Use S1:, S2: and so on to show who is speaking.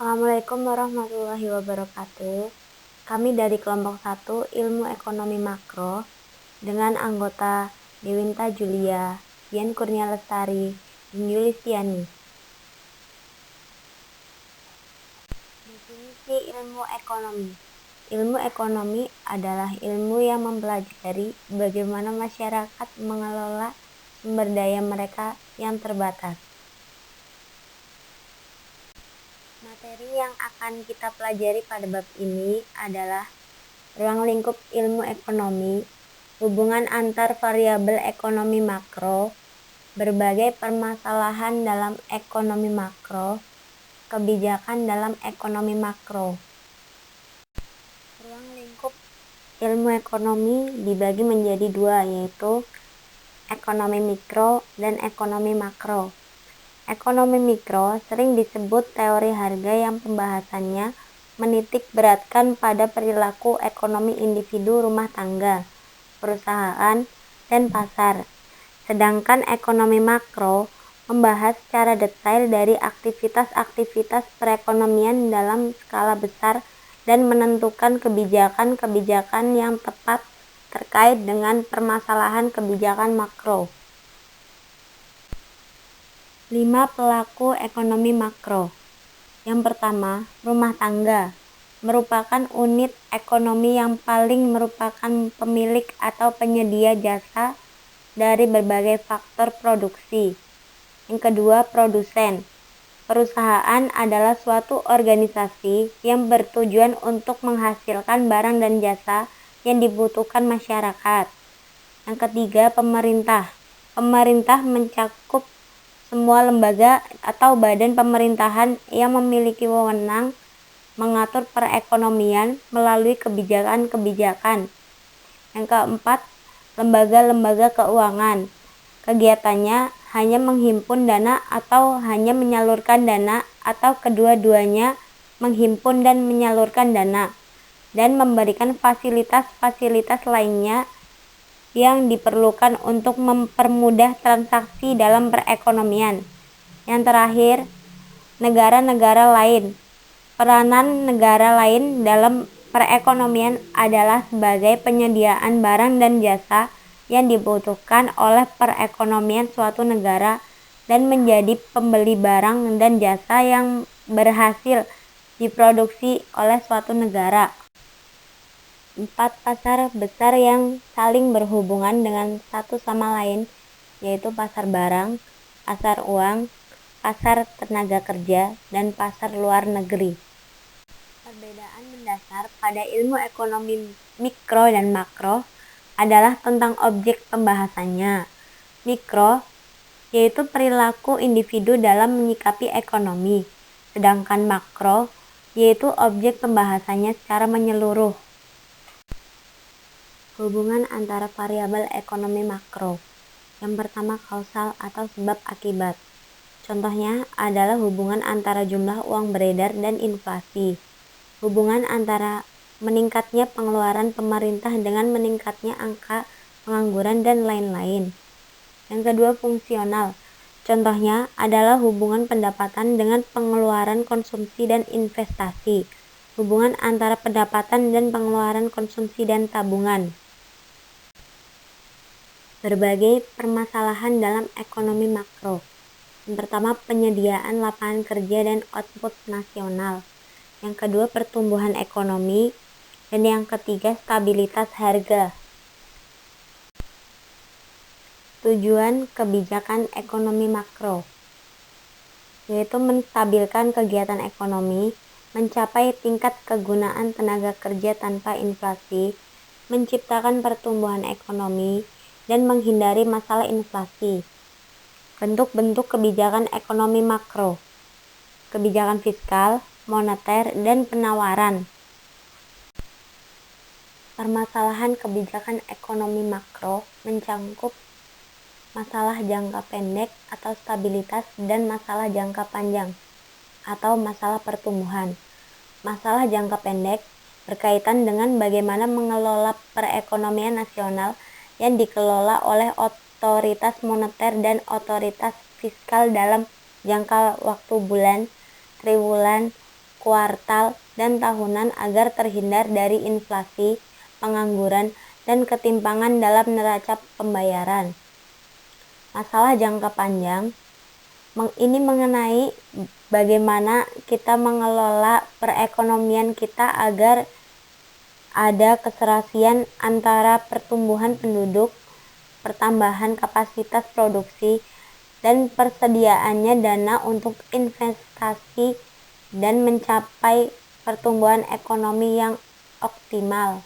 S1: Assalamualaikum warahmatullahi wabarakatuh. Kami dari kelompok 1 Ilmu Ekonomi Makro dengan anggota Dewinta Julia, Dian Kurnia Lestari, dan Yulistiani. Definisi ilmu ekonomi. Ilmu ekonomi adalah ilmu yang mempelajari bagaimana masyarakat mengelola sumber daya mereka yang terbatas. Materi yang akan kita pelajari pada bab ini adalah ruang lingkup ilmu ekonomi, hubungan antar variabel ekonomi makro, berbagai permasalahan dalam ekonomi makro, kebijakan dalam ekonomi makro. Ruang lingkup ilmu ekonomi dibagi menjadi dua, yaitu ekonomi mikro dan ekonomi makro. Ekonomi mikro sering disebut teori harga yang pembahasannya menitik beratkan pada perilaku ekonomi individu rumah tangga, perusahaan, dan pasar. Sedangkan ekonomi makro membahas secara detail dari aktivitas-aktivitas perekonomian dalam skala besar dan menentukan kebijakan-kebijakan yang tepat terkait dengan permasalahan kebijakan makro. 5 pelaku ekonomi makro. Yang pertama, rumah tangga merupakan unit ekonomi yang paling merupakan pemilik atau penyedia jasa dari berbagai faktor produksi. Yang kedua, produsen. Perusahaan adalah suatu organisasi yang bertujuan untuk menghasilkan barang dan jasa yang dibutuhkan masyarakat. Yang ketiga, pemerintah. Pemerintah mencakup semua lembaga atau badan pemerintahan yang memiliki wewenang mengatur perekonomian melalui kebijakan-kebijakan. Yang keempat, lembaga-lembaga keuangan. Kegiatannya hanya menghimpun dana atau hanya menyalurkan dana atau kedua-duanya menghimpun dan menyalurkan dana dan memberikan fasilitas-fasilitas lainnya yang diperlukan untuk mempermudah transaksi dalam perekonomian. Yang terakhir, negara-negara lain. Peranan negara lain dalam perekonomian adalah sebagai penyediaan barang dan jasa yang dibutuhkan oleh perekonomian suatu negara dan menjadi pembeli barang dan jasa yang berhasil diproduksi oleh suatu negara. 4 pasar besar yang saling berhubungan dengan satu sama lain, yaitu pasar barang, pasar uang, pasar tenaga kerja, dan pasar luar negeri. Perbedaan mendasar pada ilmu ekonomi mikro dan makro adalah tentang objek pembahasannya. Mikro yaitu perilaku individu dalam menyikapi ekonomi, sedangkan makro yaitu objek pembahasannya secara menyeluruh. Hubungan antara variabel ekonomi makro. Yang pertama, kausal atau sebab akibat. Contohnya adalah hubungan antara jumlah uang beredar dan inflasi. Hubungan antara meningkatnya pengeluaran pemerintah dengan meningkatnya angka pengangguran dan lain-lain. Yang kedua, fungsional. Contohnya adalah hubungan pendapatan dengan pengeluaran konsumsi dan investasi. Hubungan antara pendapatan dan pengeluaran konsumsi dan tabungan. Berbagai permasalahan dalam ekonomi makro. Yang pertama, penyediaan lapangan kerja dan output nasional. Yang kedua, pertumbuhan ekonomi. Dan yang ketiga, stabilitas harga. Tujuan kebijakan ekonomi makro yaitu menstabilkan kegiatan ekonomi, mencapai tingkat kegunaan tenaga kerja tanpa inflasi, menciptakan pertumbuhan ekonomi, dan menghindari masalah inflasi. Bentuk-bentuk kebijakan ekonomi makro. Kebijakan fiskal, moneter, dan penawaran. Permasalahan kebijakan ekonomi makro mencakup masalah jangka pendek atau stabilitas dan masalah jangka panjang atau masalah pertumbuhan. Masalah jangka pendek berkaitan dengan bagaimana mengelola perekonomian nasional yang dikelola oleh otoritas moneter dan otoritas fiskal dalam jangka waktu bulan, triwulan, kuartal, dan tahunan agar terhindar dari inflasi, pengangguran, dan ketimpangan dalam neraca pembayaran. Masalah jangka panjang ini mengenai bagaimana kita mengelola perekonomian kita agar ada keserasian antara pertumbuhan penduduk, pertambahan kapasitas produksi, dan persediaannya dana untuk investasi dan mencapai pertumbuhan ekonomi yang optimal.